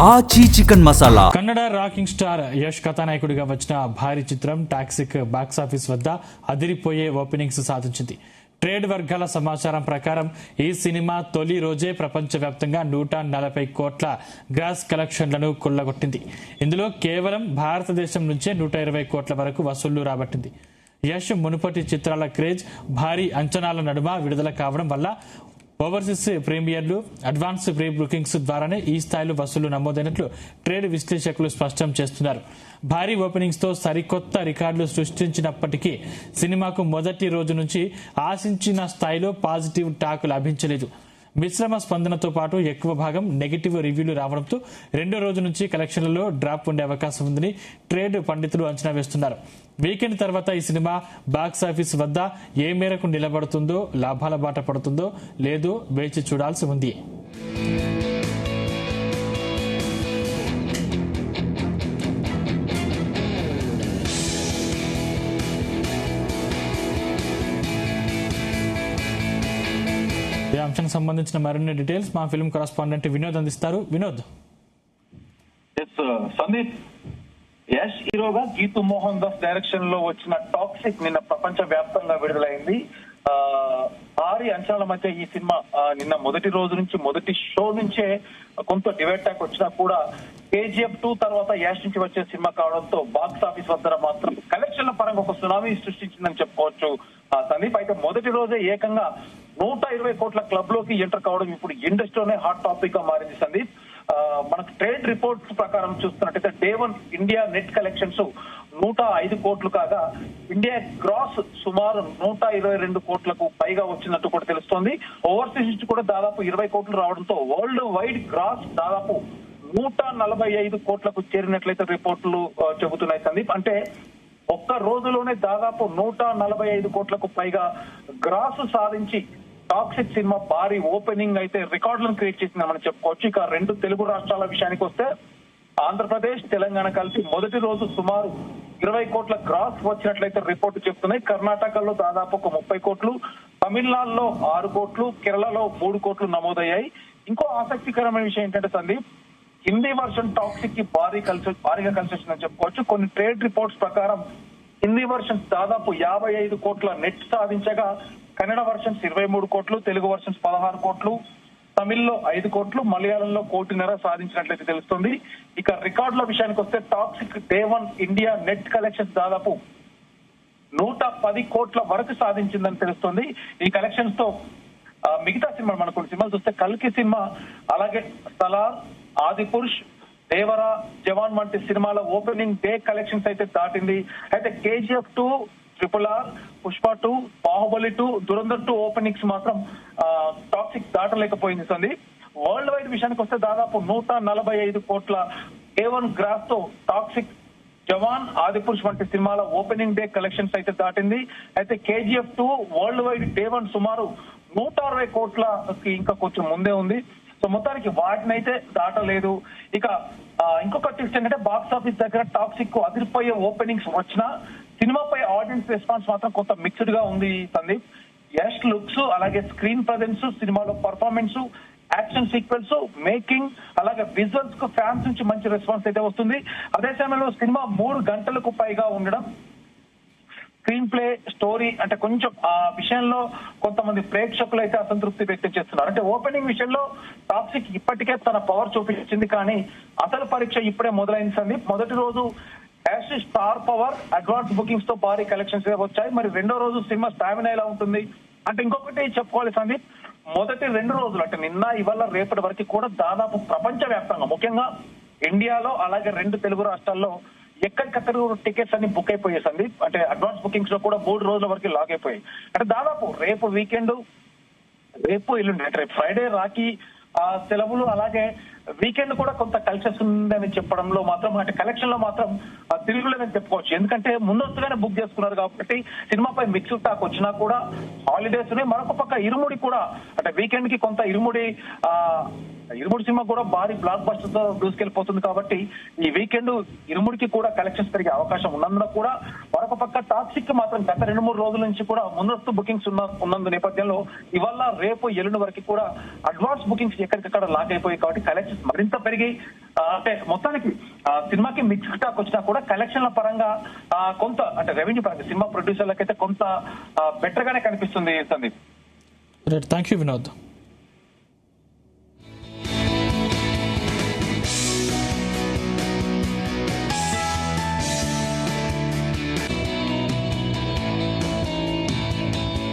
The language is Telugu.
ఆచి chicken masala. Kannada rocking star Yash కథానాయకుడిగా వచ్చిన భారీ చిత్రం టాక్సిక్ బాక్సాఫీస్ వద్ద అదిరిపోయే ఓపెనింగ్స్ సాధించింది. ట్రేడ్ వర్గాల సమాచారం ప్రకారం ఈ సినిమా తొలి రోజే ప్రపంచవ్యాప్తంగా 140 కోట్ల గ్రాస్ కలెక్షన్లను కొల్లగొట్టింది. ఇందులో కేవలం భారతదేశం నుంచే 120 కోట్ల వరకు వసూళ్లు రాబట్టింది. యష్ మునుపటి చిత్రాల క్రేజ్, భారీ అంచనాల నడుమ విడుదల కావడం వల్ల ఓవర్సీస్ ప్రీమియర్లు, అడ్వాన్స్ ప్రీ బుకింగ్స్ ద్వారానే ఈ స్థాయిలో వసూలు నమోదైనట్లు ట్రేడ్ విశ్లేషకులు స్పష్టం చేస్తున్నారు. భారీ ఓపెనింగ్స్ తో సరికొత్త రికార్డులు సృష్టించినప్పటికీ సినిమాకు మొదటి రోజు నుంచి ఆశించిన స్థాయిలో పాజిటివ్ టాక్ లభించలేదు. మిశ్రమ స్పందనతో పాటు ఎక్కువ భాగం నెగిటివ్ రివ్యూలు రావడంతో రెండో రోజు నుంచి కలెక్షన్లలో డ్రాప్ ఉండే అవకాశం ఉందని ట్రేడ్ పండితులు అంచనా వేస్తున్నారు. వీకెండ్ తర్వాత ఈ సినిమా బాక్సాఫీస్ వద్ద ఏ మేరకు నిలబడుతుందో, లాభాల బాట పడుతుందో లేదో వేచి చూడాల్సి ఉంది. ఈ అంశానికి సంబంధించిన మరిన్ని డీటెయిల్స్ మా ఫిల్మ్ కరెస్పాండెంట్ వినోద్ అందిస్తారు. వినోద్. సందీప్, యష్ హీరోగా గీతు మోహన్ దాస్ డైరెక్షన్ లో వచ్చిన టాక్సిక్ నిన్న ప్రపంచ వ్యాప్తంగా విడుదలైంది. భారీ అంచనాల మధ్య ఈ సినిమా నిన్న మొదటి రోజు నుంచి, మొదటి షో నుంచే కొంత డివైడ్ టాక్ వచ్చినా కూడా KGF 2 తర్వాత యాష్ నుంచి వచ్చే సినిమా కావడంతో బాక్స్ ఆఫీస్ వద్ద మాత్రం కలెక్షన్ల పరంగా ఒక సునామీ సృష్టించిందని చెప్పుకోవచ్చు. సందీప్, అయితే మొదటి రోజే ఏకంగా 120 కోట్ల క్లబ్ లోకి ఎంటర్ కావడం ఇప్పుడు ఇండస్ట్రీలోనే హాట్ టాపిక్ గా మారింది. సందీప్, మనకు ట్రేడ్ రిపోర్ట్స్ ప్రకారం చూస్తున్నట్టయితే డే 1 ఇండియా నెట్ కలెక్షన్స్ 105 కోట్లు కాగా ఇండియా గ్రాస్ సుమారు 122 కోట్లకు పైగా వచ్చినట్టు కూడా తెలుస్తోంది. ఓవర్సీస్ నుంచి కూడా దాదాపు 20 కోట్లు రావడంతో వరల్డ్ వైడ్ గ్రాస్ దాదాపు 145 కోట్లకు చేరినట్లయితే రిపోర్టులు చెబుతున్నాయి. సందీప్, అంటే ఒక్క రోజులోనే దాదాపు 145 కోట్లకు పైగా గ్రాస్ సాధించి టాక్సిక్ సినిమా భారీ ఓపెనింగ్ అయితే రికార్డులను క్రియేట్ చేసిందని మనం చెప్పుకోవచ్చు. ఇక రెండు తెలుగు రాష్ట్రాల విషయానికి వస్తే ఆంధ్రప్రదేశ్, తెలంగాణ కలిసి మొదటి రోజు సుమారు 20 కోట్ల గ్రాస్ వచ్చినట్లయితే రిపోర్టు చెప్తున్నాయి. కర్ణాటకలో దాదాపు ఒక 30 కోట్లు, తమిళనాడులో 6 కోట్లు, కేరళలో 3 కోట్లు నమోదయ్యాయి. ఇంకో ఆసక్తికరమైన విషయం ఏంటంటే సందీప్, హిందీ వర్షన్ టాక్సిక్ కి భారీగా కలిసి వచ్చిందని చెప్పుకోవచ్చు. కొన్ని ట్రేడ్ రిపోర్ట్స్ ప్రకారం హిందీ వర్షన్స్ దాదాపు 55 కోట్ల నెట్ సాధించగా కన్నడ వర్షన్స్ 23 కోట్లు, తెలుగు వర్షన్స్ 16 కోట్లు, తమిళ్లో 5 కోట్లు, మలయాళంలో 1.5 కోట్లు సాధించినట్లయితే తెలుస్తుంది. ఇక రికార్డుల విషయానికి వస్తే toxic day 1 India net collections దాదాపు 110 కోట్ల వరకు సాధించిందని తెలుస్తుంది. ఈ కలెక్షన్స్ తో మిగతా సినిమాలు, మనకు కొన్ని సినిమాలు చూస్తే కల్కి సినిమా, అలాగే సలార్, ఆదిపురుష్, దేవరా, జవాన్ వంటి సినిమాల ఓపెనింగ్ డే కలెక్షన్స్ అయితే దాటింది. అయితే KGF 2, RRR, Pushpa 2, Baahubali 2, Dhurandhar 2 openings మాత్రం టాక్సిక్ దాటలేకపోయింది. సంది వరల్డ్ వైడ్ విషయానికి వస్తే దాదాపు 145 కోట్ల A1 గ్రాస్ తో టాక్సిక్ జవాన్, ఆదిపురుష్ వంటి సినిమాల ఓపెనింగ్ డే కలెక్షన్స్ అయితే దాటింది. అయితే KGF 2 వరల్డ్ వైడ్ డే 1 సుమారు 160 కోట్లకి ఇంకా కొంచెం ముందే ఉంది. సో మొత్తానికి వాటిని అయితే దాటలేదు. ఇక ఇంకొక ట్విస్ట్ ఏంటంటే బాక్స్ ఆఫీస్ దగ్గర టాక్సిక్ కు అదిరిపోయే ఓపెనింగ్స్ వచ్చినా సినిమాపై ఆడియన్స్ రెస్పాన్స్ మాత్రం కొంత మిక్స్డ్ గా ఉంది. సందీప్, యష్ లుక్స్, అలాగే స్క్రీన్ ప్రజెన్స్, సినిమాలో పర్ఫార్మెన్స్, యాక్షన్ సీక్వెన్స్, మేకింగ్, అలాగే విజువల్స్ కు ఫ్యాన్స్ నుంచి మంచి రెస్పాన్స్ అయితే వస్తుంది. అదే సమయంలో సినిమా 3 గంటలకు పైగా ఉండడం, స్క్రీన్ ప్లే, స్టోరీ అంటే కొంచెం ఆ విషయంలో కొంతమంది ప్రేక్షకులు అయితే అసంతృప్తి వ్యక్తం చేస్తున్నారు. అంటే ఓపెనింగ్ విషయంలో టాక్సిక్ ఇప్పటికే తన పవర్ చూపించింది, కానీ అసలు పరీక్ష ఇప్పుడే మొదలైంది. సందీప్, మొదటి రోజు Yash star power, advance bookings తో భారీ కలెక్షన్స్ వచ్చాయి. మరి రెండో రోజు సినిమా స్టామినా ఎలా ఉంటుంది అంటే ఇంకొకటి చెప్పుకోవాలి సందీప్, మొదటి 2 రోజులు అంటే నిన్న, ఇవాళ, రేపటి వరకు కూడా దాదాపు ప్రపంచ వ్యాప్తంగా, ముఖ్యంగా ఇండియాలో అలాగే 2 తెలుగు రాష్ట్రాల్లో ఎక్కడికక్కడ టికెట్స్ అన్ని బుక్ అయిపోయాయి సందీప్. అంటే అడ్వాన్స్ బుకింగ్స్ లో కూడా 3 రోజుల వరకు లాగ్ అయిపోయాయి. అంటే దాదాపు రేపు వీకెండ్, రేపు ఎల్లుండి అంటే రేపు ఫ్రైడే రాఖీ సెలవులు, అలాగే వీకెండ్ కూడా కొంత కలిసి ఉందని చెప్పడంలో మాత్రం, అంటే కలెక్షన్ లో మాత్రం తిరుగులేదని చెప్పుకోవచ్చు. ఎందుకంటే ముందస్తుగానే బుక్ చేసుకున్నారు కాబట్టి సినిమాపై మిక్స్డ్ టాక్ వచ్చినా కూడా హాలిడేస్ ఉన్నాయి. మరొక పక్క ఇరుముడి కూడా, అంటే వీకెండ్ కి కొంత ఇరుముడి ఇరుముడి సినిమా కూడా భారీ బ్లాక్ బస్టర్ తో దూసుకెళ్లిపోతుంది కాబట్టి ఈ వీకెండ్ ఇరుముడికి కూడా కలెక్షన్స్ పెరిగే అవకాశం ఉన్నందున కూడా మరొక పక్క టాక్సిక్ మాత్రం గత 2-3 రోజుల నుంచి కూడా ముందస్తు బుకింగ్స్ ఉన్నందు నేపథ్యంలో ఇవాళ రేపు ఎల్లుండి వరకు కూడా అడ్వాన్స్ బుకింగ్స్ ఎక్కడికక్కడ లాక్ అయిపోయాయి కాబట్టి కలెక్షన్స్ మరింత పెరిగి అంటే మొత్తానికి సినిమాకి మిక్స్ టాక్ వచ్చినా కూడా కలెక్షన్ల పరంగా కొంత అంటే రెవెన్యూ పరంగా సినిమా ప్రొడ్యూసర్లకైతే కొంత బెటర్ గానే కనిపిస్తుంది సందీప్. Thank you Vinod.